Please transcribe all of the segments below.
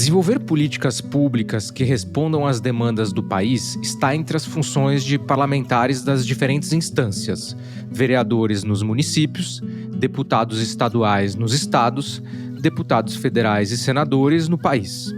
Desenvolver políticas públicas que respondam às demandas do país está entre as funções de parlamentares das diferentes instâncias, vereadores nos municípios, deputados estaduais nos estados, deputados federais e senadores no país.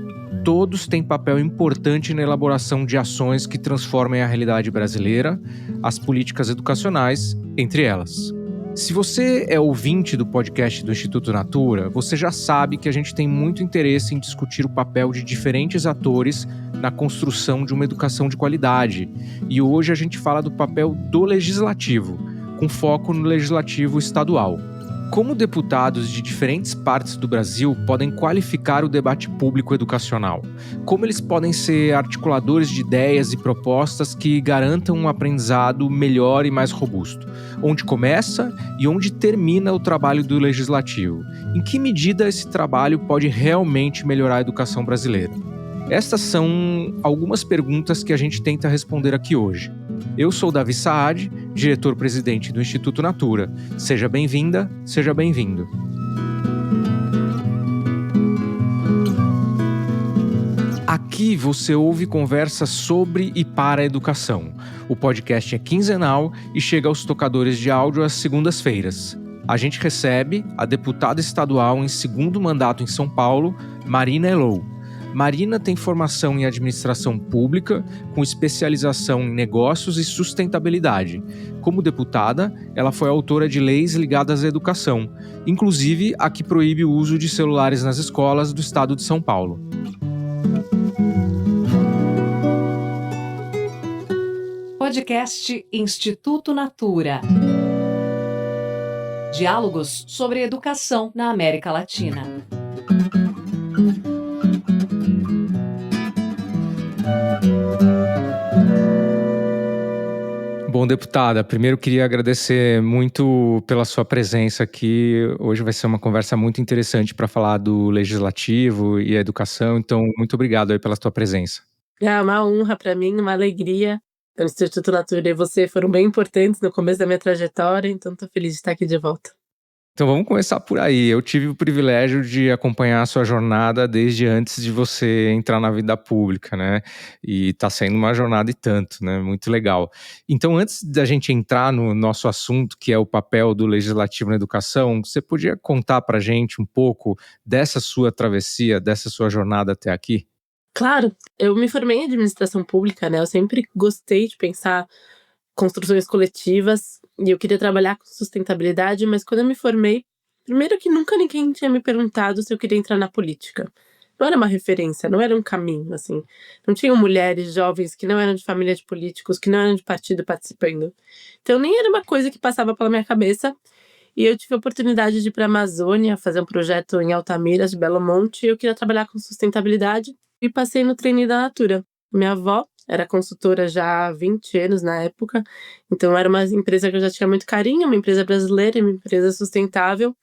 Todos têm papel importante na elaboração de ações que transformem a realidade brasileira, as políticas educacionais, entre elas. Se você é ouvinte do podcast do Instituto Natura, você já sabe que a gente tem muito interesse em discutir o papel de diferentes atores na construção de uma educação de qualidade. E hoje a gente fala do papel do legislativo, com foco no legislativo estadual. Como deputados de diferentes partes do Brasil podem qualificar o debate público educacional? Como eles podem ser articuladores de ideias e propostas que garantam um aprendizado melhor e mais robusto? Onde começa e onde termina o trabalho do legislativo? Em que medida esse trabalho pode realmente melhorar a educação brasileira? Estas são algumas perguntas que a gente tenta responder aqui hoje. Eu sou Davi Saad, diretor-presidente do Instituto Natura. Seja bem-vinda, seja bem-vindo. Aqui você ouve conversas sobre e para a educação. O podcast é quinzenal e chega aos tocadores de áudio às segundas-feiras. A gente recebe a deputada estadual em segundo mandato em São Paulo, Marina Elou. Marina tem formação em administração pública, com especialização em negócios e sustentabilidade. Como deputada, ela foi autora de leis ligadas à educação, inclusive a que proíbe o uso de celulares nas escolas do estado de São Paulo. Podcast Instituto Natura. Diálogos sobre educação na América Latina. Bom, deputada, primeiro queria agradecer muito pela sua presença aqui. Hoje vai ser uma conversa muito interessante para falar do legislativo e a educação, então muito obrigado aí pela sua presença. É uma honra para mim, uma alegria. O Instituto Natura e você foram bem importantes no começo da minha trajetória, então estou feliz de estar aqui de volta. Então vamos começar por aí. Eu tive o privilégio de acompanhar a sua jornada desde antes de você entrar na vida pública, né? E está sendo uma jornada e tanto, né? Muito legal. Então, antes da gente entrar no nosso assunto, que é o papel do legislativo na educação, você podia contar para a gente um pouco dessa sua travessia, dessa sua jornada até aqui? Claro, eu me formei em administração pública, né? Eu sempre gostei de pensar construções coletivas e eu queria trabalhar com sustentabilidade, mas quando eu me formei, primeiro que nunca ninguém tinha me perguntado se eu queria entrar na política. Não era uma referência, não era um caminho, assim. Não tinham mulheres jovens que não eram de família de políticos, que não eram de partido participando. Então nem era uma coisa que passava pela minha cabeça. E eu tive a oportunidade de ir para a Amazônia, fazer um projeto em Altamira, de Belo Monte, e eu queria trabalhar com sustentabilidade e passei no trainee da Natura. Minha avó era consultora já há 20 anos na época, então era uma empresa que eu já tinha muito carinho, uma empresa brasileira, uma empresa sustentável,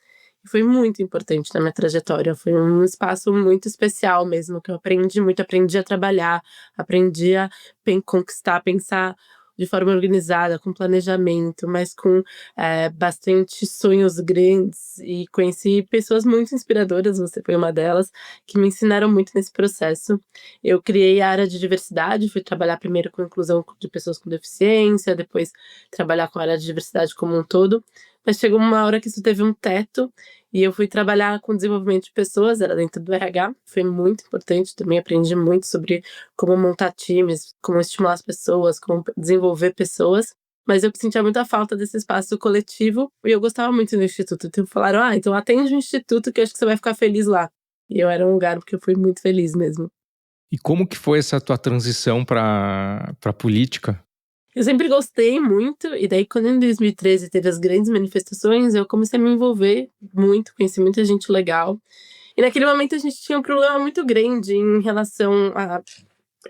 e foi muito importante na minha trajetória. Foi um espaço muito especial mesmo, que eu aprendi muito, aprendi a trabalhar, aprendi a conquistar, pensar de forma organizada, com planejamento, mas com bastante sonhos grandes, e conheci pessoas muito inspiradoras, você foi uma delas, que me ensinaram muito nesse processo. Eu criei a área de diversidade, fui trabalhar primeiro com inclusão de pessoas com deficiência, depois trabalhar com a área de diversidade como um todo, mas chegou uma hora que isso teve um teto, e eu fui trabalhar com desenvolvimento de pessoas, era dentro do RH, foi muito importante, também aprendi muito sobre como montar times, como estimular as pessoas, como desenvolver pessoas, mas eu sentia muita falta desse espaço coletivo, e eu gostava muito do Instituto, então falaram, então atende o Instituto que eu acho que você vai ficar feliz lá. E eu era um lugar porque eu fui muito feliz mesmo. E como que foi essa tua transição para a política? Eu sempre gostei muito, e daí quando em 2013 teve as grandes manifestações, eu comecei a me envolver muito, conheci muita gente legal. E naquele momento a gente tinha um problema muito grande em relação à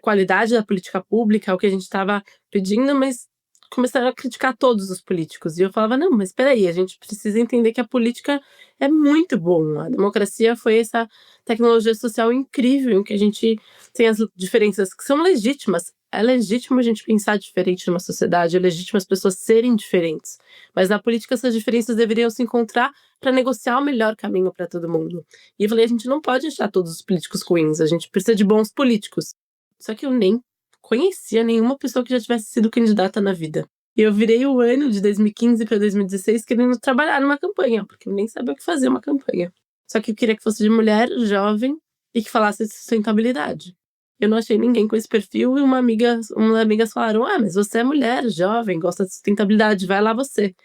qualidade da política pública, o que a gente estava pedindo, mas começaram a criticar todos os políticos. E eu falava, não, mas espera aí, a gente precisa entender que a política é muito bom. A democracia foi essa tecnologia social incrível, em que a gente tem as diferenças que são legítimas, É legítimo a gente pensar diferente numa sociedade, é legítimo as pessoas serem diferentes, mas na política essas diferenças deveriam se encontrar para negociar o melhor caminho para todo mundo. E eu falei: "A gente não pode achar todos os políticos ruins, a gente precisa de bons políticos". Só que eu nem conhecia nenhuma pessoa que já tivesse sido candidata na vida. E eu virei o ano de 2015 para 2016 querendo trabalhar numa campanha, porque eu nem sabia o que fazer uma campanha. Só que eu queria que fosse de mulher, jovem e que falasse de sustentabilidade. Eu não achei ninguém com esse perfil e umas amigas falaram: "Ah, mas você é mulher, jovem, gosta de sustentabilidade, vai lá você".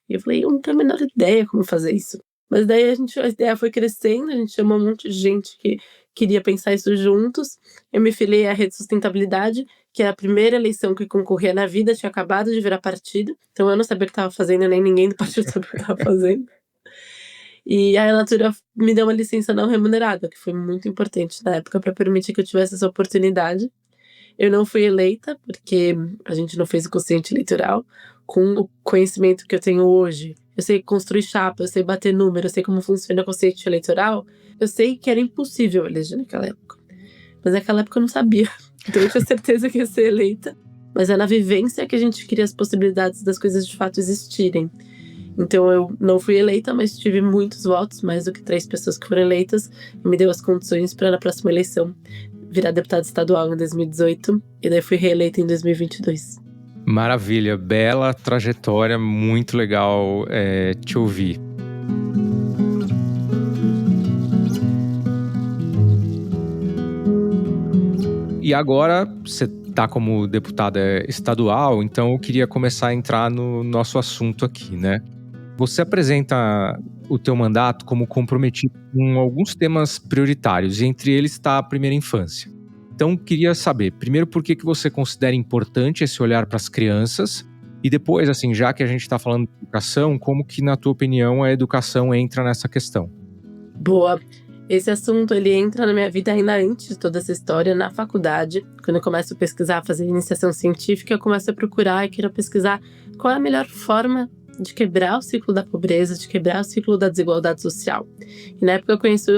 E eu falei: "Eu não tenho a menor ideia como fazer isso". Mas daí a ideia foi crescendo, a gente chamou um monte de gente que queria pensar isso juntos. Eu me filiei à Rede Sustentabilidade, que é a primeira eleição que concorria na vida, tinha acabado de virar partido, então eu não sabia o que estava fazendo, nem ninguém do partido sabia o que estava fazendo. E a Natura me deu uma licença não remunerada, que foi muito importante na época para permitir que eu tivesse essa oportunidade. Eu não fui eleita, porque a gente não fez o quociente eleitoral. Com o conhecimento que eu tenho hoje, eu sei construir chapa, eu sei bater número, eu sei como funciona o quociente eleitoral, eu sei que era impossível eleger naquela época. Mas naquela época eu não sabia. Então eu tinha certeza que ia ser eleita. Mas é na vivência que a gente cria as possibilidades das coisas de fato existirem. Então eu não fui eleita, mas tive muitos votos, mais do que 3 pessoas que foram eleitas, e me deu as condições para na próxima eleição virar deputada estadual em 2018, e daí fui reeleita em 2022. Maravilha, bela trajetória, muito legal te ouvir. E agora você está como deputada estadual, então eu queria começar a entrar no nosso assunto aqui, né? Você apresenta o teu mandato como comprometido com alguns temas prioritários, e entre eles está a primeira infância. Então, queria saber, primeiro, por que você considera importante esse olhar para as crianças, e depois, assim, já que a gente está falando de educação, como que, na tua opinião, a educação entra nessa questão? Boa. Esse assunto, ele entra na minha vida ainda antes de toda essa história, na faculdade. Quando eu começo a pesquisar, fazer iniciação científica, eu começo a procurar e quero pesquisar qual é a melhor forma de quebrar o ciclo da pobreza, de quebrar o ciclo da desigualdade social. E na época eu conheci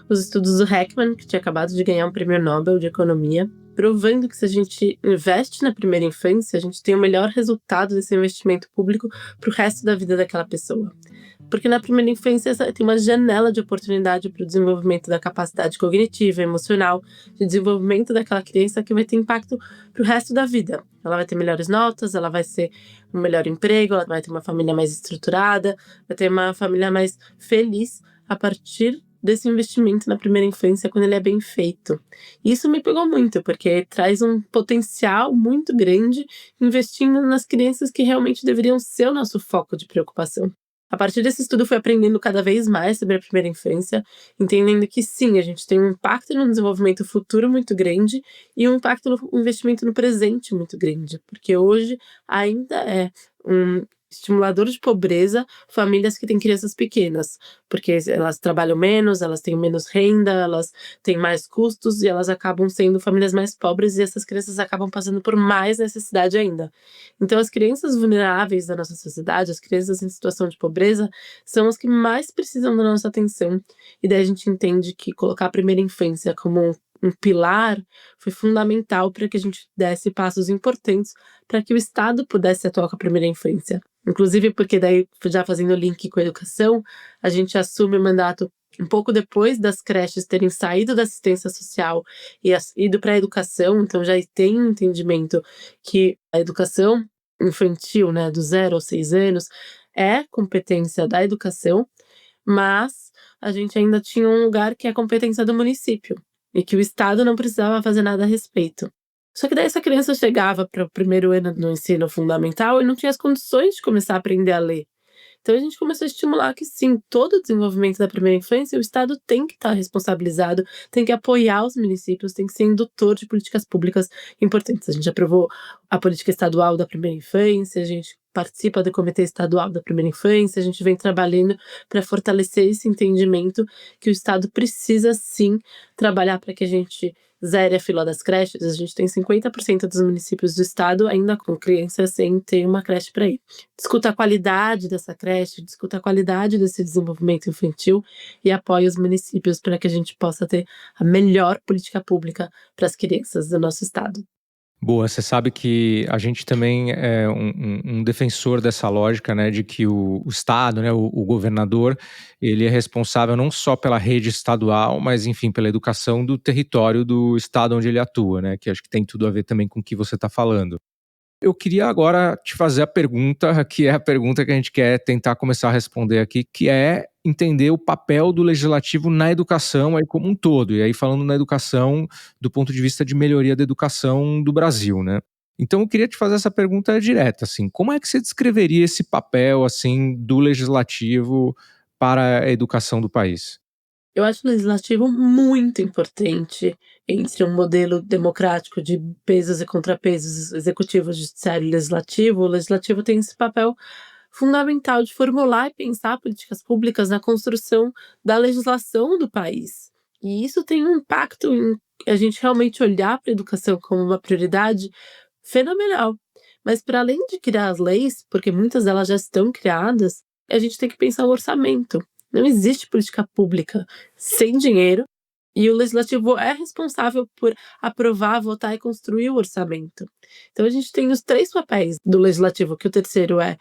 os estudos do Heckman, que tinha acabado de ganhar um prêmio Nobel de Economia, provando que se a gente investe na primeira infância, a gente tem o melhor resultado desse investimento público para o resto da vida daquela pessoa. Porque na primeira infância tem uma janela de oportunidade para o desenvolvimento da capacidade cognitiva, emocional, de desenvolvimento daquela criança que vai ter impacto para o resto da vida. Ela vai ter melhores notas, ela vai ser um melhor emprego, ela vai ter uma família mais estruturada, vai ter uma família mais feliz a partir desse investimento na primeira infância quando ele é bem feito. Isso me pegou muito, porque traz um potencial muito grande investindo nas crianças que realmente deveriam ser o nosso foco de preocupação. A partir desse estudo, eu fui aprendendo cada vez mais sobre a primeira infância, entendendo que sim, a gente tem um impacto no desenvolvimento futuro muito grande e um impacto no investimento no presente muito grande, porque hoje ainda é um estimulador de pobreza famílias que têm crianças pequenas, porque elas trabalham menos, elas têm menos renda, elas têm mais custos e elas acabam sendo famílias mais pobres e essas crianças acabam passando por mais necessidade ainda. Então, as crianças vulneráveis da nossa sociedade, as crianças em situação de pobreza, são as que mais precisam da nossa atenção. E daí a gente entende que colocar a primeira infância como um pilar foi fundamental para que a gente desse passos importantes para que o Estado pudesse atuar com a primeira infância. Inclusive porque daí, já fazendo o link com a educação, a gente assume o mandato um pouco depois das creches terem saído da assistência social e ido para a educação, então já tem um entendimento que a educação infantil, né, do 0 aos 6 anos, é competência da educação, mas a gente ainda tinha um lugar que é competência do município, e que o Estado não precisava fazer nada a respeito. Só que daí essa criança chegava para o primeiro ano no ensino fundamental e não tinha as condições de começar a aprender a ler. Então a gente começou a estimular que sim, todo o desenvolvimento da primeira infância, o Estado tem que estar responsabilizado, tem que apoiar os municípios, tem que ser indutor de políticas públicas importantes. A gente aprovou a política estadual da primeira infância, a gente participa do Comitê Estadual da Primeira Infância, a gente vem trabalhando para fortalecer esse entendimento que o Estado precisa sim trabalhar para que a gente zere a fila das creches. A gente tem 50% dos municípios do estado ainda com crianças sem ter uma creche para ir. Discuta a qualidade dessa creche, discuta a qualidade desse desenvolvimento infantil e apoia os municípios para que a gente possa ter a melhor política pública para as crianças do nosso estado. Boa, você sabe que a gente também é um defensor dessa lógica, né, de que o Estado, né, o governador, ele é responsável não só pela rede estadual, mas, enfim, pela educação do território do estado onde ele atua, né, que acho que tem tudo a ver também com o que você está falando. Eu queria agora te fazer a pergunta, que é a pergunta que a gente quer tentar começar a responder aqui, que é entender o papel do legislativo na educação aí como um todo, e aí falando na educação do ponto de vista de melhoria da educação do Brasil, né. Então eu queria te fazer essa pergunta direta, assim, como é que você descreveria esse papel, assim, do legislativo para a educação do país? Eu acho o legislativo muito importante entre um modelo democrático de pesos e contrapesos, executivo, judiciário e legislativo. O legislativo tem esse papel fundamental de formular e pensar políticas públicas na construção da legislação do país. E isso tem um impacto em a gente realmente olhar para a educação como uma prioridade fenomenal. Mas para além de criar as leis, porque muitas delas já estão criadas, a gente tem que pensar o orçamento. Não existe política pública sem dinheiro e o legislativo é responsável por aprovar, votar e construir o orçamento. Então a gente tem os 3 papéis do legislativo, que o terceiro é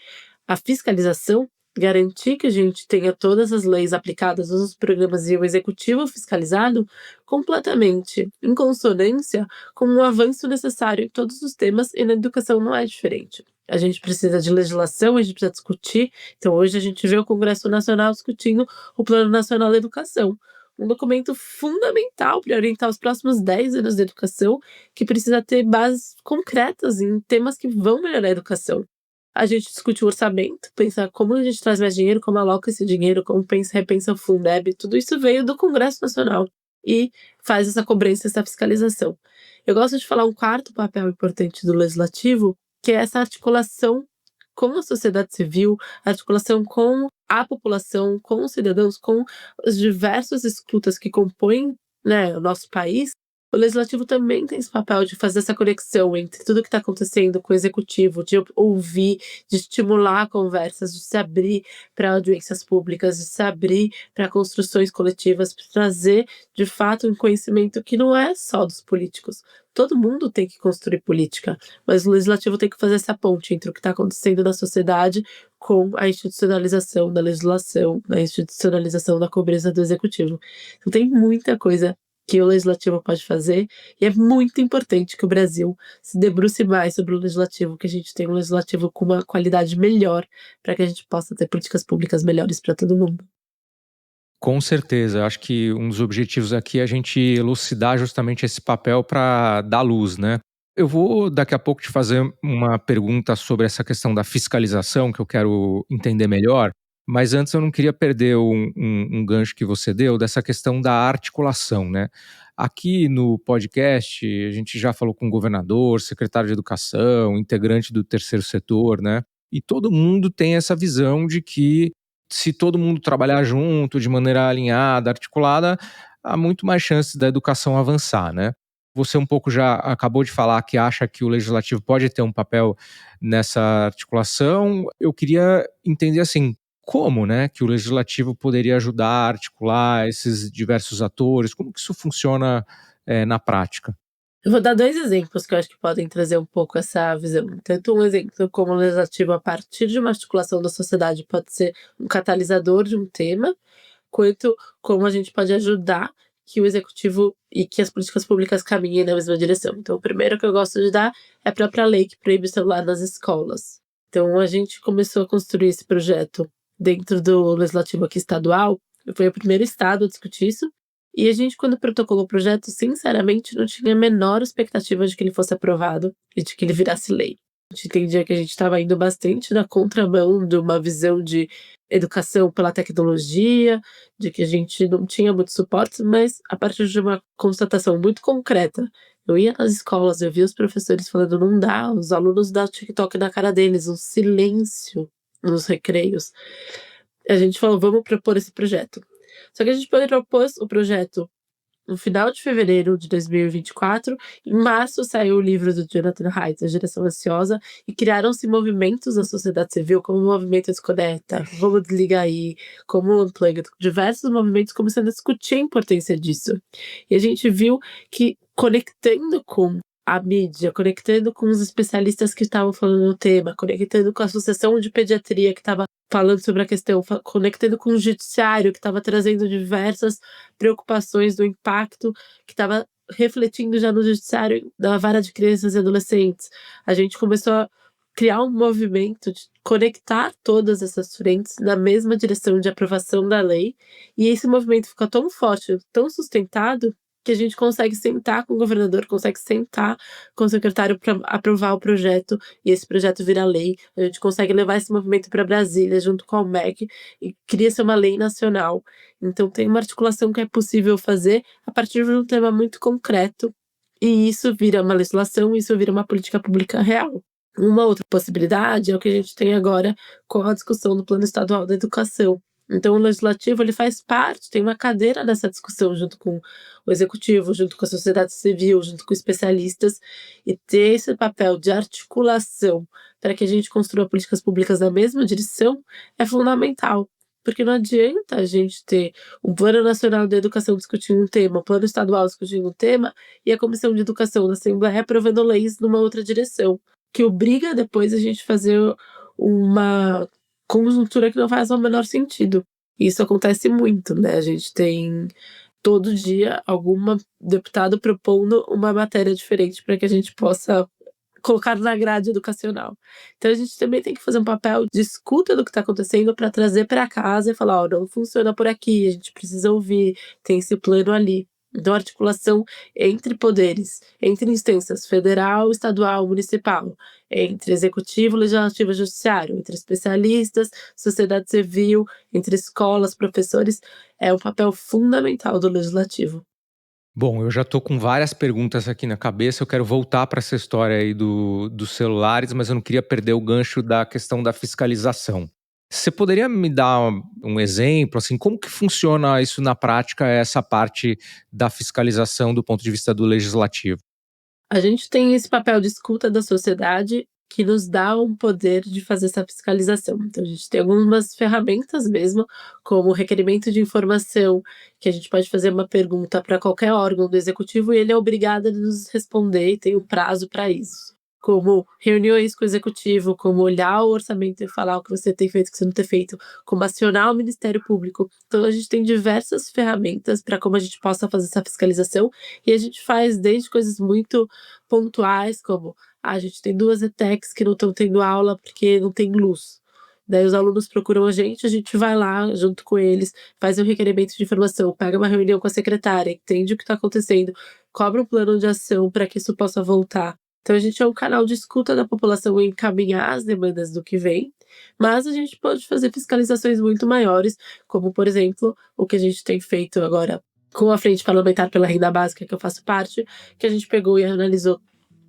a fiscalização, garantir que a gente tenha todas as leis aplicadas, todos os programas e o executivo fiscalizado completamente em consonância com o avanço necessário em todos os temas, e na educação não é diferente. A gente precisa de legislação, a gente precisa discutir. Então hoje a gente vê o Congresso Nacional discutindo o Plano Nacional da Educação, um documento fundamental para orientar os próximos 10 anos da educação, que precisa ter bases concretas em temas que vão melhorar a educação. A gente discute o orçamento, pensar como a gente traz mais dinheiro, como aloca esse dinheiro, como repensa o Fundeb, tudo isso veio do Congresso Nacional e faz essa cobrança, essa fiscalização. Eu gosto de falar um quarto papel importante do legislativo, que é essa articulação com a sociedade civil, articulação com a população, com os cidadãos, com os diversos escutas que compõem, né, o nosso país. O legislativo também tem esse papel de fazer essa conexão entre tudo que está acontecendo com o executivo, de ouvir, de estimular conversas, de se abrir para audiências públicas, de se abrir para construções coletivas, para trazer, de fato, um conhecimento que não é só dos políticos. Todo mundo tem que construir política, mas o legislativo tem que fazer essa ponte entre o que está acontecendo na sociedade com a institucionalização da legislação, a institucionalização da cobrança do executivo. Então tem muita coisa que o legislativo pode fazer, e é muito importante que o Brasil se debruce mais sobre o legislativo, que a gente tenha um legislativo com uma qualidade melhor, para que a gente possa ter políticas públicas melhores para todo mundo. Com certeza, acho que um dos objetivos aqui é a gente elucidar justamente esse papel para dar luz, né. Eu vou daqui a pouco te fazer uma pergunta sobre essa questão da fiscalização, que eu quero entender melhor, mas antes eu não queria perder um gancho que você deu dessa questão da articulação, né. Aqui no podcast, a gente já falou com o governador, secretário de educação, integrante do terceiro setor, né, e todo mundo tem essa visão de que se todo mundo trabalhar junto, de maneira alinhada, articulada, há muito mais chances da educação avançar, né. Você um pouco já acabou de falar que acha que o legislativo pode ter um papel nessa articulação. Eu queria entender, assim, como, né, que o legislativo poderia ajudar a articular esses diversos atores, como que isso funciona, na prática? Eu vou dar 2 exemplos que eu acho que podem trazer um pouco essa visão. Tanto um exemplo como o legislativo, a partir de uma articulação da sociedade, pode ser um catalisador de um tema, quanto como a gente pode ajudar que o executivo e que as políticas públicas caminhem na mesma direção. Então, o primeiro que eu gosto de dar é a própria lei que proíbe o celular nas escolas. Então, a gente começou a construir esse projeto dentro do legislativo aqui estadual. Foi o primeiro estado a discutir isso. E a gente, quando protocolou o projeto, sinceramente, não tinha a menor expectativa de que ele fosse aprovado e de que ele virasse lei. A gente entendia que a gente estava indo bastante na contramão de uma visão de educação pela tecnologia, de que a gente não tinha muito suporte, mas a partir de uma constatação muito concreta. Eu ia nas escolas, eu via os professores falando: não dá, os alunos dão TikTok na cara deles, um silêncio nos recreios. A gente falou: vamos propor esse projeto. Só que a gente propôs o projeto no final de fevereiro de 2024. Em março saiu o livro do Jonathan Haidt, A Geração Ansiosa, e criaram-se movimentos da sociedade civil, como o Movimento Desconecta, Vamos Desligar Aí, como o Unplugged, diversos movimentos começando a discutir a importância disso. E a gente viu que, conectando com a mídia, conectando com os especialistas que estavam falando no tema, conectando com a Associação de Pediatria que estava falando sobre a questão, conectando com o judiciário que estava trazendo diversas preocupações do impacto que estava refletindo já no judiciário da vara de crianças e adolescentes. A gente começou a criar um movimento de conectar todas essas frentes na mesma direção de aprovação da lei, e esse movimento fica tão forte, tão sustentado, que a gente consegue sentar com o governador, consegue sentar com o secretário para aprovar o projeto, e esse projeto vira lei. A gente consegue levar esse movimento para Brasília, junto com o MEC, e cria-se uma lei nacional. Então tem uma articulação que é possível fazer a partir de um tema muito concreto, e isso vira uma legislação, isso vira uma política pública real. Uma outra possibilidade é o que a gente tem agora com a discussão do Plano Estadual da Educação. Então o legislativo ele faz parte, tem uma cadeira nessa discussão junto com o executivo, junto com a sociedade civil, junto com especialistas, e ter esse papel de articulação para que a gente construa políticas públicas na mesma direção é fundamental. Porque não adianta a gente ter um Plano Nacional de Educação discutindo um tema, um Plano Estadual discutindo um tema, e a Comissão de Educação da Assembleia aprovando leis numa outra direção, que obriga depois a gente fazer uma conjuntura que não faz o menor sentido. Isso acontece muito, né? A gente tem todo dia algum deputado propondo uma matéria diferente para que a gente possa colocar na grade educacional. Então a gente também tem que fazer um papel de escuta do que está acontecendo para trazer para casa e falar, não funciona por aqui, a gente precisa ouvir, tem esse plano ali. Então, articulação entre poderes, entre instâncias federal, estadual, municipal, entre executivo, legislativo e judiciário, entre especialistas, sociedade civil, entre escolas, professores, é um papel fundamental do legislativo. Bom, eu já estou com várias perguntas aqui na cabeça, eu quero voltar para essa história aí dos celulares, mas eu não queria perder o gancho da questão da fiscalização. Você poderia me dar um exemplo, assim, como que funciona isso na prática, essa parte da fiscalização do ponto de vista do legislativo? A gente tem esse papel de escuta da sociedade que nos dá um poder de fazer essa fiscalização. Então a gente tem algumas ferramentas mesmo, como o requerimento de informação, que a gente pode fazer uma pergunta para qualquer órgão do executivo e ele é obrigado a nos responder e tem um prazo para isso. Como reuniões com o executivo, como olhar o orçamento e falar o que você tem feito, o que você não tem feito, como acionar o Ministério Público. Então a gente tem diversas ferramentas para como a gente possa fazer essa fiscalização, e a gente faz desde coisas muito pontuais, como a gente tem 2 ETECs que não estão tendo aula porque não tem luz. Daí os alunos procuram a gente vai lá junto com eles, faz um requerimento de informação, pega uma reunião com a secretária, entende o que está acontecendo, cobra um plano de ação para que isso possa voltar. Então a gente é um canal de escuta da população e encaminhar as demandas do que vem, mas a gente pode fazer fiscalizações muito maiores, como por exemplo, o que a gente tem feito agora com a Frente Parlamentar pela Renda Básica, que eu faço parte, que a gente pegou e analisou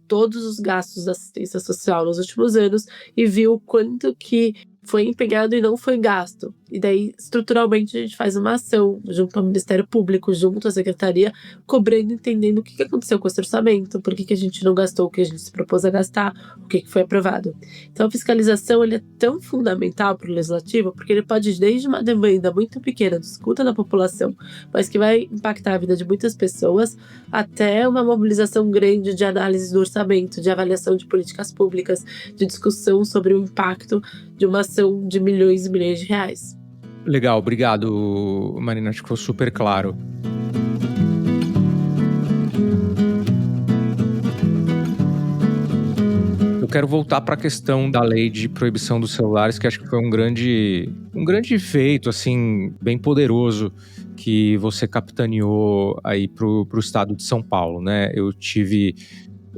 todos os gastos da assistência social nos últimos anos e viu o quanto que foi empenhado e não foi gasto. E daí, estruturalmente, a gente faz uma ação junto ao Ministério Público, junto à Secretaria, cobrando, entendendo o que aconteceu com esse orçamento, por que a gente não gastou o que a gente se propôs a gastar, o que foi aprovado. Então, a fiscalização ele é tão fundamental para o Legislativo, porque ele pode ir desde uma demanda muito pequena de escuta da população, mas que vai impactar a vida de muitas pessoas, até uma mobilização grande de análise do orçamento, de avaliação de políticas públicas, de discussão sobre o impacto de uma ação de milhões e milhões de reais. Legal, obrigado, Marina, acho que ficou super claro. Eu quero voltar para a questão da lei de proibição dos celulares, que acho que foi um grande feito, assim, bem poderoso, que você capitaneou aí pro estado de São Paulo, né? Eu tive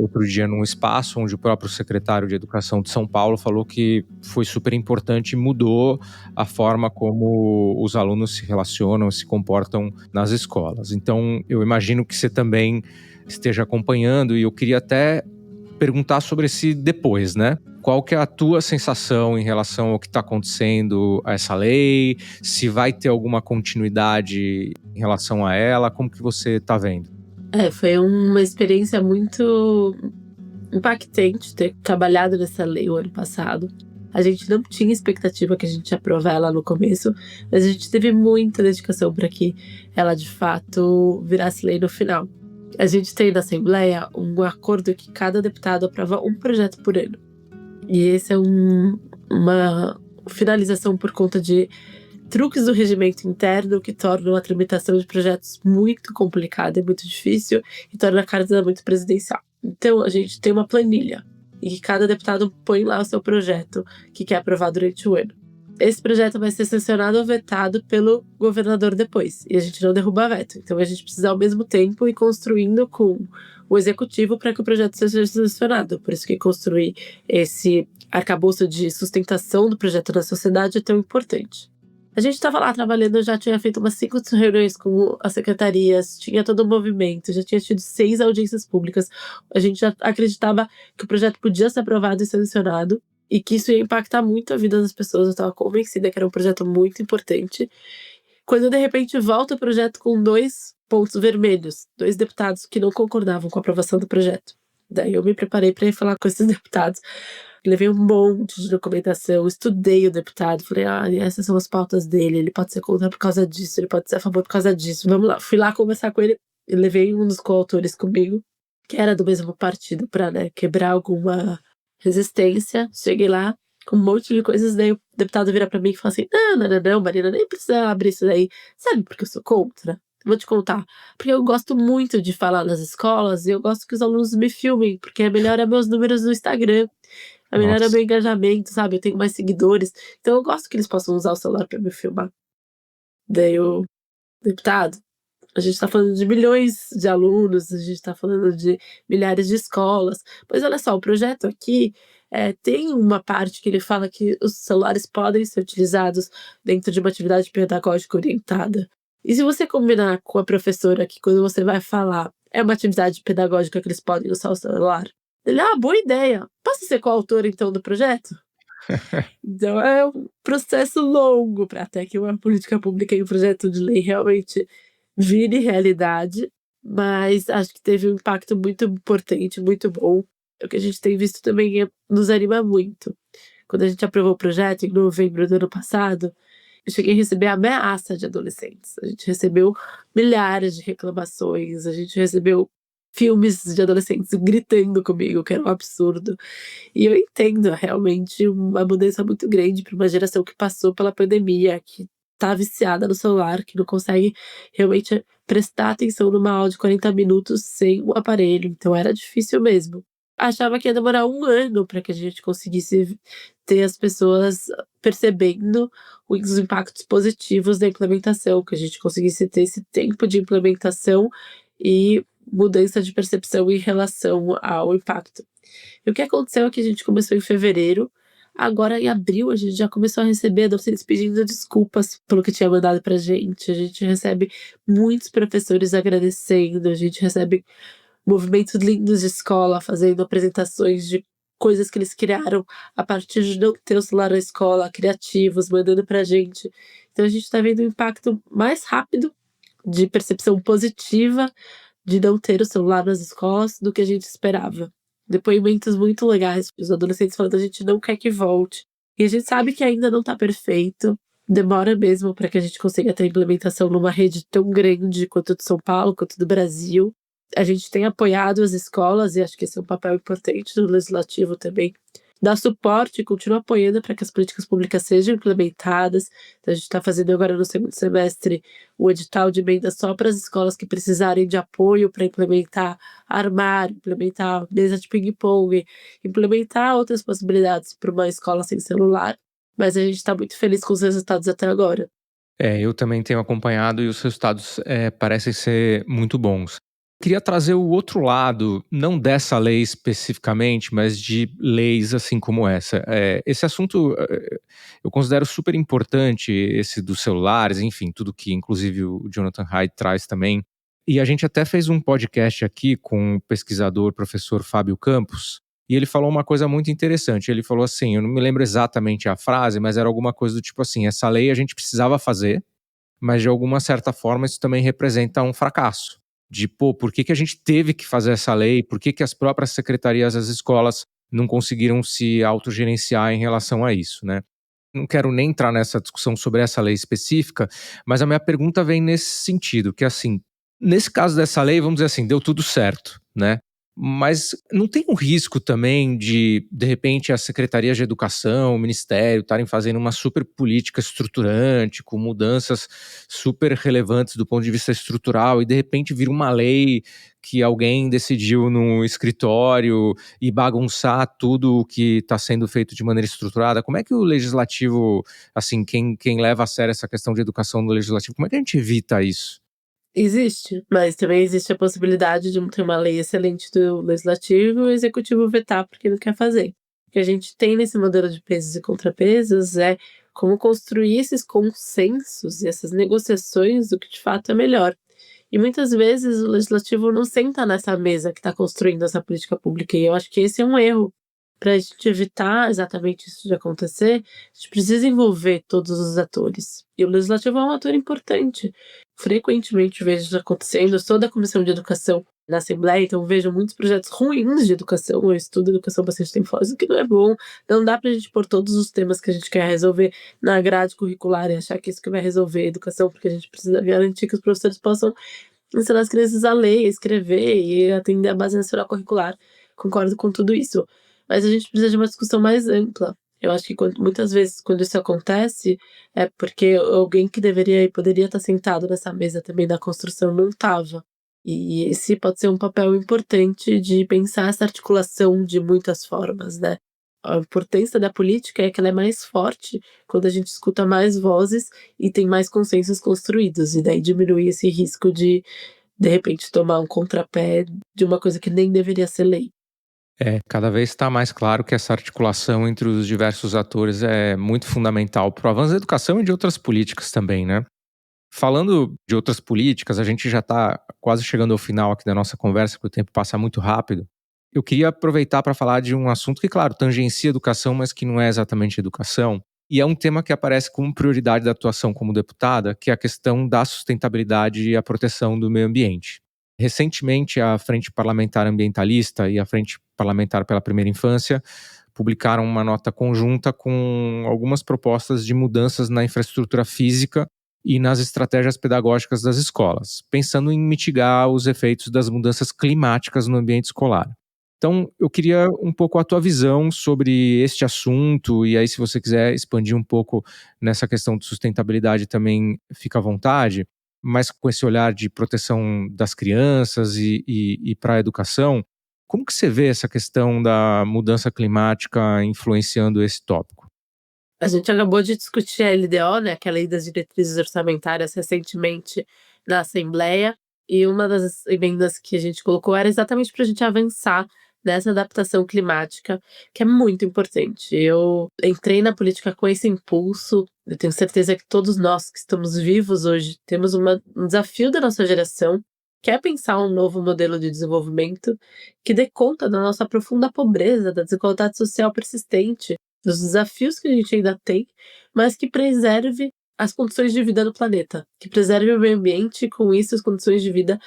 outro dia num espaço onde o próprio secretário de Educação de São Paulo falou que foi super importante e mudou a forma como os alunos se relacionam, se comportam nas escolas. Então, eu imagino que você também esteja acompanhando e eu queria até perguntar sobre esse depois, né? Qual que é a tua sensação em relação ao que está acontecendo a essa lei? Se vai ter alguma continuidade em relação a ela? Como que você está vendo? Foi uma experiência muito impactante ter trabalhado nessa lei o ano passado. A gente não tinha expectativa que a gente ia aprovar ela no começo, mas a gente teve muita dedicação para que ela de fato virasse lei no final. A gente tem na Assembleia um acordo que cada deputado aprova um projeto por ano. E esse é uma finalização por conta de truques do regimento interno que tornam a tramitação de projetos muito complicada e muito difícil e torna a casa muito presidencial. Então, a gente tem uma planilha e que cada deputado põe lá o seu projeto que quer aprovar durante o ano. Esse projeto vai ser sancionado ou vetado pelo governador depois, e a gente não derruba veto. Então, a gente precisa, ao mesmo tempo, ir construindo com o executivo para que o projeto seja sancionado. Por isso que construir esse arcabouço de sustentação do projeto na sociedade é tão importante. A gente estava lá trabalhando, já tinha feito umas 5 reuniões com as secretarias, tinha todo o movimento, já tinha tido 6 audiências públicas. A gente já acreditava que o projeto podia ser aprovado e sancionado e que isso ia impactar muito a vida das pessoas. Eu estava convencida que era um projeto muito importante. Quando, de repente, volta o projeto com 2 pontos vermelhos, 2 deputados que não concordavam com a aprovação do projeto. Daí eu me preparei para ir falar com esses deputados. Levei um monte de documentação, estudei o deputado, falei, essas são as pautas dele, ele pode ser contra por causa disso, ele pode ser a favor por causa disso, vamos lá. Fui lá conversar com ele, e levei um dos coautores comigo, que era do mesmo partido, para quebrar alguma resistência. Cheguei lá com um monte de coisas, daí o deputado vira para mim e fala assim, não, Marina, nem precisa abrir isso daí. Sabe por que eu sou contra? Vou te contar. Porque eu gosto muito de falar nas escolas e eu gosto que os alunos me filmem, porque melhora meus números no Instagram. Melhora Nossa. meu engajamento, sabe? Eu tenho mais seguidores. Então eu gosto que eles possam usar o celular para me filmar. Daí o deputado, a gente tá falando de milhões de alunos, a gente tá falando de milhares de escolas. Pois olha só, o projeto aqui tem uma parte que ele fala que os celulares podem ser utilizados dentro de uma atividade pedagógica orientada. E se você combinar com a professora que quando você vai falar é uma atividade pedagógica que eles podem usar o celular, ele, boa ideia. Posso ser coautor, então, do projeto? Então, é um processo longo para até que uma política pública e um projeto de lei realmente vire realidade, mas acho que teve um impacto muito importante, muito bom. O que a gente tem visto também nos anima muito. Quando a gente aprovou o projeto, em novembro do ano passado, eu cheguei a receber ameaça de adolescentes. A gente recebeu milhares de reclamações, a gente recebeu filmes de adolescentes gritando comigo, que era um absurdo. E eu entendo realmente uma mudança muito grande para uma geração que passou pela pandemia, que tá viciada no celular, que não consegue realmente prestar atenção numa aula de 40 minutos sem o aparelho. Então era difícil mesmo. Achava que ia demorar 1 ano para que a gente conseguisse ter as pessoas percebendo os impactos positivos da implementação, que a gente conseguisse ter esse tempo de implementação e mudança de percepção em relação ao impacto. E o que aconteceu é que a gente começou em fevereiro, agora em abril a gente já começou a receber adolescentes pedindo desculpas pelo que tinha mandado pra gente, a gente recebe muitos professores agradecendo, a gente recebe movimentos lindos de escola fazendo apresentações de coisas que eles criaram a partir de não ter o celular na escola, criativos, mandando pra gente. Então a gente tá vendo um impacto mais rápido de percepção positiva de não ter o celular nas escolas do que a gente esperava. Depoimentos muito legais, os adolescentes falando a gente não quer que volte. E a gente sabe que ainda não tá perfeito, demora mesmo para que a gente consiga ter implementação numa rede tão grande quanto de São Paulo, quanto do Brasil. A gente tem apoiado as escolas e acho que esse é um papel importante do legislativo também, dar suporte e continuar apoiando para que as políticas públicas sejam implementadas. Então, a gente está fazendo agora no segundo semestre o edital de emenda só para as escolas que precisarem de apoio para implementar armário, implementar mesa de ping-pong, implementar outras possibilidades para uma escola sem celular. Mas a gente está muito feliz com os resultados até agora. Eu também tenho acompanhado e os resultados parecem ser muito bons. Queria trazer o outro lado, não dessa lei especificamente, mas de leis assim como essa. Esse assunto eu considero super importante, esse dos celulares, enfim, tudo que inclusive o Jonathan Haidt traz também. E a gente até fez um podcast aqui com o pesquisador, professor Fábio Campos, e ele falou uma coisa muito interessante. Ele falou assim, eu não me lembro exatamente a frase, mas era alguma coisa do tipo assim, essa lei a gente precisava fazer, mas de alguma certa forma isso também representa um fracasso. Por que a gente teve que fazer essa lei? Por que as próprias secretarias das escolas não conseguiram se autogerenciar em relação a isso, né? Não quero nem entrar nessa discussão sobre essa lei específica, mas a minha pergunta vem nesse sentido, que assim, Nesse caso dessa lei, vamos dizer assim, deu tudo certo, né? Mas não tem um risco também de repente, a Secretaria de Educação, o Ministério, estarem fazendo uma super política estruturante, com mudanças super relevantes do ponto de vista estrutural, e de repente vira uma lei que alguém decidiu no escritório e bagunçar tudo o que está sendo feito de maneira estruturada? Como é que o legislativo, assim, quem leva a sério essa questão de educação no legislativo, como é que a gente evita isso? Existe, mas também existe a possibilidade de ter uma lei excelente do legislativo e o executivo vetar porque não quer fazer. O que a gente tem nesse modelo de pesos e contrapesos é como construir esses consensos e essas negociações do que de fato é melhor. E muitas vezes o legislativo não senta nessa mesa que está construindo essa política pública, e eu acho que esse é um erro. Para a gente evitar exatamente isso de acontecer, a gente precisa envolver todos os atores. E o legislativo é um ator importante. Frequentemente vejo isso acontecendo. Eu sou da Comissão de Educação na Assembleia, então vejo muitos projetos ruins de educação. Eu estudo educação há bastante tempo, falo isso que não é bom. Não dá para a gente pôr todos os temas que a gente quer resolver na grade curricular e achar que isso que vai resolver a educação, porque a gente precisa garantir que os professores possam ensinar as crianças a ler, a escrever e atender a base nacional curricular. Concordo com tudo isso. Mas a gente precisa de uma discussão mais ampla. Eu acho que muitas vezes, quando isso acontece, é porque alguém que deveria e poderia estar sentado nessa mesa também da construção não estava. E esse pode ser um papel importante de pensar essa articulação de muitas formas, né? A importância da política é que ela é mais forte quando a gente escuta mais vozes e tem mais consensos construídos, e daí diminui esse risco de repente, tomar um contrapé de uma coisa que nem deveria ser lei. Cada vez está mais claro que essa articulação entre os diversos atores é muito fundamental para o avanço da educação e de outras políticas também, né? Falando de outras políticas, a gente já está quase chegando ao final aqui da nossa conversa, porque o tempo passa muito rápido. Eu queria aproveitar para falar de um assunto que, claro, tangencia a educação, mas que não é exatamente educação. E é um tema que aparece como prioridade da atuação como deputada, que é a questão da sustentabilidade e a proteção do meio ambiente. Recentemente, a Frente Parlamentar Ambientalista e a Frente Parlamentar pela Primeira Infância publicaram uma nota conjunta com algumas propostas de mudanças na infraestrutura física e nas estratégias pedagógicas das escolas, pensando em mitigar os efeitos das mudanças climáticas no ambiente escolar. Então, eu queria um pouco a tua visão sobre este assunto, e aí, se você quiser expandir um pouco nessa questão de sustentabilidade também, fica à vontade, mas com esse olhar de proteção das crianças e para a educação, como que você vê essa questão da mudança climática influenciando esse tópico? A gente acabou de discutir a LDO, né, que é a Lei das Diretrizes Orçamentárias, recentemente na Assembleia, e uma das emendas que a gente colocou era exatamente para a gente avançar nessa adaptação climática, que é muito importante. Eu entrei na política com esse impulso, eu tenho certeza que todos nós que estamos vivos hoje temos um desafio da nossa geração, que é pensar um novo modelo de desenvolvimento que dê conta da nossa profunda pobreza, da desigualdade social persistente, dos desafios que a gente ainda tem, mas que preserve as condições de vida do planeta, que preserve o meio ambiente e, com isso, as condições de vida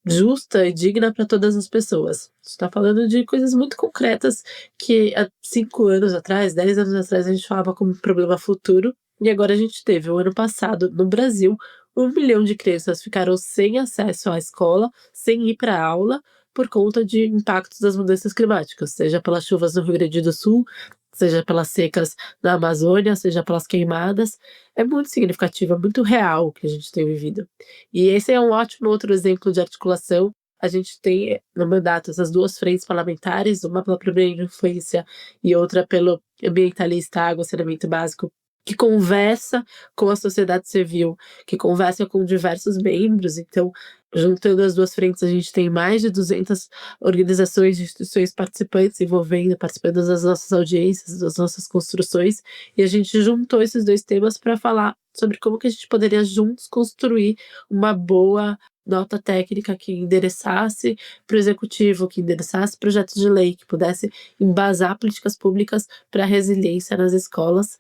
justa e digna para todas as pessoas. Você está falando de coisas muito concretas que há 5 anos atrás, 10 anos atrás, a gente falava como problema futuro, e agora a gente teve, o ano passado, no Brasil, 1 milhão de crianças ficaram sem acesso à escola, sem ir para a aula, por conta de impactos das mudanças climáticas, seja pelas chuvas no Rio Grande do Sul, seja pelas secas na Amazônia, seja pelas queimadas. É muito significativo, é muito real o que a gente tem vivido. E esse é um ótimo outro exemplo de articulação. A gente tem no mandato essas 2 frentes parlamentares, uma pela primeira infância e outra pelo ambientalista, água, saneamento básico, que conversa com a sociedade civil, que conversa com diversos membros. Então, juntando as 2 frentes, a gente tem mais de 200 organizações e instituições participantes participando das nossas audiências, das nossas construções, e a gente juntou esses 2 temas para falar sobre como que a gente poderia juntos construir uma boa nota técnica que endereçasse para o executivo, que endereçasse projetos de lei, que pudesse embasar políticas públicas para a resiliência nas escolas.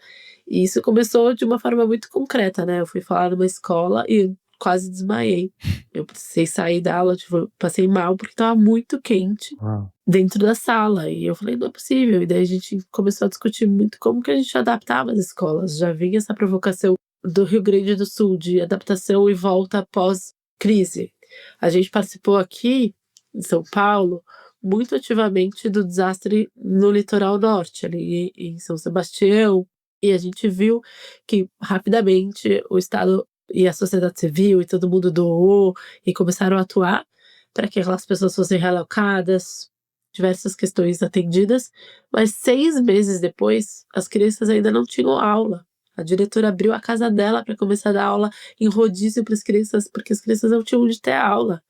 E isso começou de uma forma muito concreta, né? Eu fui falar numa escola e quase desmaiei. Eu precisei sair da aula, tipo, eu passei mal porque estava muito quente Uau. dentro da sala. E eu falei, não é possível. E daí a gente começou a discutir muito como que a gente adaptava as escolas. Já vinha essa provocação do Rio Grande do Sul de adaptação e volta após crise. A gente participou aqui, em São Paulo, muito ativamente do desastre no litoral norte, ali em São Sebastião, e a gente viu que rapidamente o Estado e a sociedade civil e todo mundo doou e começaram a atuar para que aquelas pessoas fossem realocadas, diversas questões atendidas, mas 6 meses depois, as crianças ainda não tinham aula. A diretora abriu a casa dela para começar a dar aula em rodízio para as crianças, porque as crianças não tinham onde ter aula.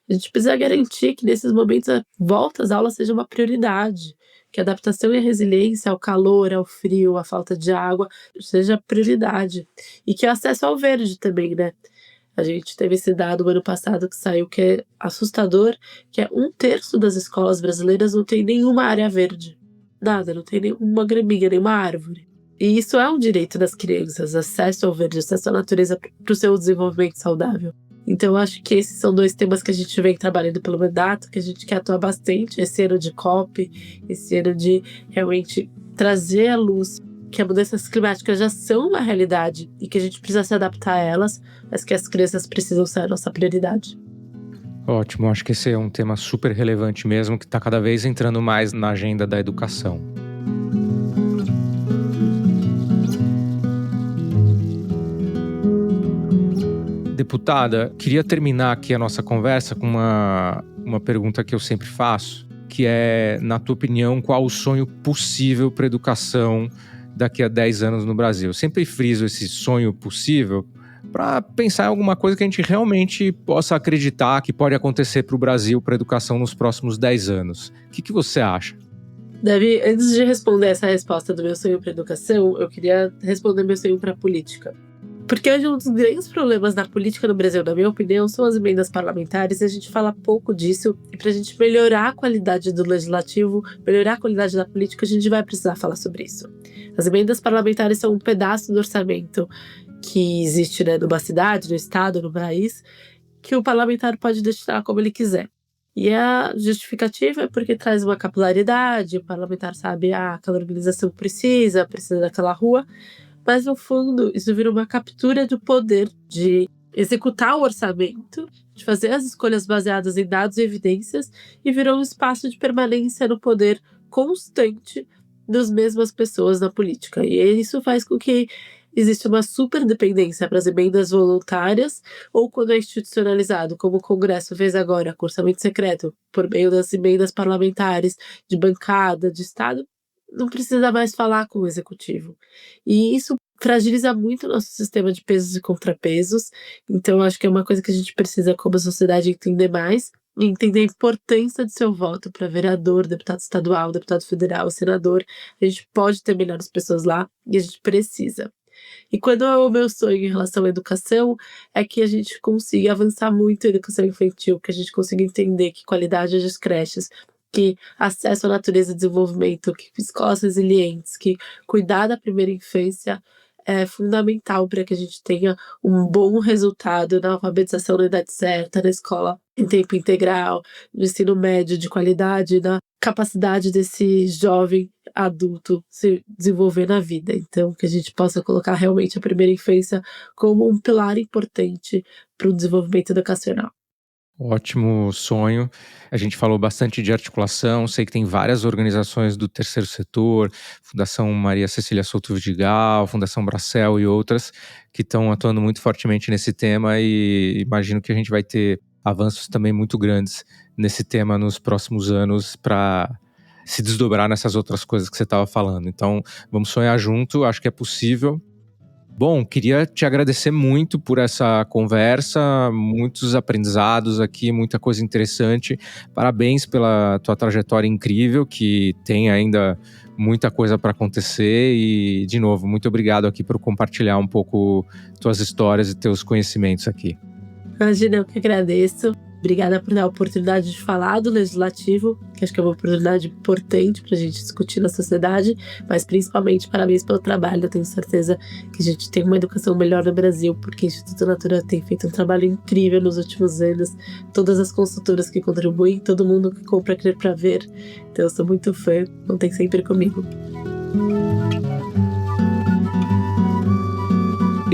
A gente precisa garantir que nesses momentos a volta às aulas seja uma prioridade, que a adaptação e a resiliência ao calor, ao frio, à falta de água seja prioridade. E que o acesso ao verde também, né? A gente teve esse dado no ano passado que saiu, que é assustador, que é 1/3 das escolas brasileiras não tem nenhuma área verde. Nada, não tem nenhuma graminha, nenhuma árvore. E isso é um direito das crianças, acesso ao verde, acesso à natureza para o seu desenvolvimento saudável. Então, eu acho que esses são 2 temas que a gente vem trabalhando pelo mandato, que a gente quer atuar bastante esse ano de COP, esse ano de realmente trazer à luz que as mudanças climáticas já são uma realidade e que a gente precisa se adaptar a elas, mas que as crianças precisam ser a nossa prioridade. Ótimo, acho que esse é um tema super relevante mesmo, que está cada vez entrando mais na agenda da educação. Deputada, queria terminar aqui a nossa conversa com uma pergunta que eu sempre faço, que é, na tua opinião, qual o sonho possível para a educação daqui a 10 anos no Brasil? Eu sempre friso esse sonho possível para pensar em alguma coisa que a gente realmente possa acreditar que pode acontecer para o Brasil, para a educação nos próximos 10 anos. O que você acha? Davi, antes de responder essa resposta do meu sonho para a educação, eu queria responder meu sonho para a política. Porque hoje um dos grandes problemas da política no Brasil, na minha opinião, são as emendas parlamentares, e a gente fala pouco disso, e para a gente melhorar a qualidade do legislativo, melhorar a qualidade da política, a gente vai precisar falar sobre isso. As emendas parlamentares são um pedaço do orçamento que existe, né, numa cidade, no estado, no país, que o parlamentar pode destinar como ele quiser. E a justificativa é porque traz uma capilaridade, o parlamentar sabe, aquela organização precisa daquela rua, mas no fundo isso vira uma captura do poder de executar o orçamento, de fazer as escolhas baseadas em dados e evidências, e virou um espaço de permanência no poder constante das mesmas pessoas na política. E isso faz com que exista uma superdependência para as emendas voluntárias, ou quando é institucionalizado, como o Congresso fez agora, com orçamento secreto, por meio das emendas parlamentares, de bancada, de Estado, não precisa mais falar com o executivo. E isso fragiliza muito o nosso sistema de pesos e contrapesos. Então, acho que é uma coisa que a gente precisa, como sociedade, entender mais, e entender a importância do seu voto para vereador, deputado estadual, deputado federal, senador. A gente pode ter melhores pessoas lá e a gente precisa. E quando é o meu sonho em relação à educação, é que a gente consiga avançar muito em educação infantil, que a gente consiga entender que qualidade das creches, que acesso à natureza e desenvolvimento, que escolas resilientes, que cuidar da primeira infância é fundamental para que a gente tenha um bom resultado na alfabetização na idade certa, na escola em tempo integral, no ensino médio de qualidade, na capacidade desse jovem adulto se desenvolver na vida. Então, que a gente possa colocar realmente a primeira infância como um pilar importante para o desenvolvimento educacional. Ótimo sonho. A gente falou bastante de articulação, sei que tem várias organizações do terceiro setor, Fundação Maria Cecília Souto Vidigal, Fundação Bracel e outras, que estão atuando muito fortemente nesse tema, e imagino que a gente vai ter avanços também muito grandes nesse tema nos próximos anos para se desdobrar nessas outras coisas que você estava falando. Então, vamos sonhar junto, acho que é possível. Bom, queria te agradecer muito por essa conversa, muitos aprendizados aqui, muita coisa interessante. Parabéns pela tua trajetória incrível, que tem ainda muita coisa para acontecer. E, de novo, muito obrigado aqui por compartilhar um pouco tuas histórias e teus conhecimentos aqui. Imagina, eu que agradeço. Obrigada por dar a oportunidade de falar do legislativo, que acho que é uma oportunidade importante para a gente discutir na sociedade, mas principalmente parabéns pelo trabalho. Eu tenho certeza que a gente tem uma educação melhor no Brasil, porque o Instituto Natura tem feito um trabalho incrível nos últimos anos. Todas as consultoras que contribuem, todo mundo que compra Crer Pra Ver. Então eu sou muito fã, contem sempre comigo.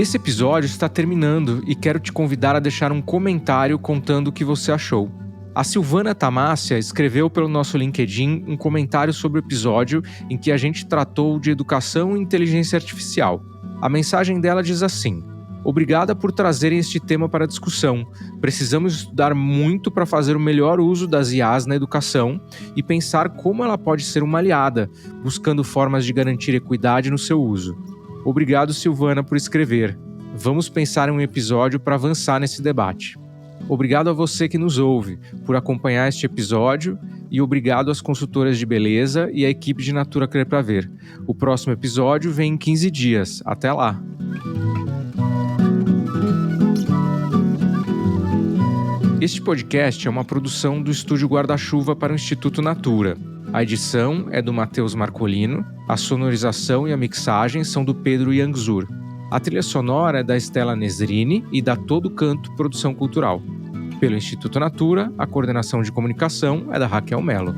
Esse episódio está terminando e quero te convidar a deixar um comentário contando o que você achou. A Silvana Tamácia escreveu pelo nosso LinkedIn um comentário sobre o episódio em que a gente tratou de educação e inteligência artificial. A mensagem dela diz assim: obrigada por trazerem este tema para a discussão. Precisamos estudar muito para fazer o melhor uso das IAs na educação e pensar como ela pode ser uma aliada, buscando formas de garantir equidade no seu uso. Obrigado, Silvana, por escrever. Vamos pensar em um episódio para avançar nesse debate. Obrigado a você que nos ouve por acompanhar este episódio e obrigado às consultoras de beleza e à equipe de Natura Crer Pra Ver. O próximo episódio vem em 15 dias. Até lá! Este podcast é uma produção do Estúdio Guarda-Chuva para o Instituto Natura. A edição é do Matheus Marcolino, a sonorização e a mixagem são do Pedro Yangzur. A trilha sonora é da Estela Nesrini e da Todo Canto Produção Cultural. Pelo Instituto Natura, a coordenação de comunicação é da Raquel Mello.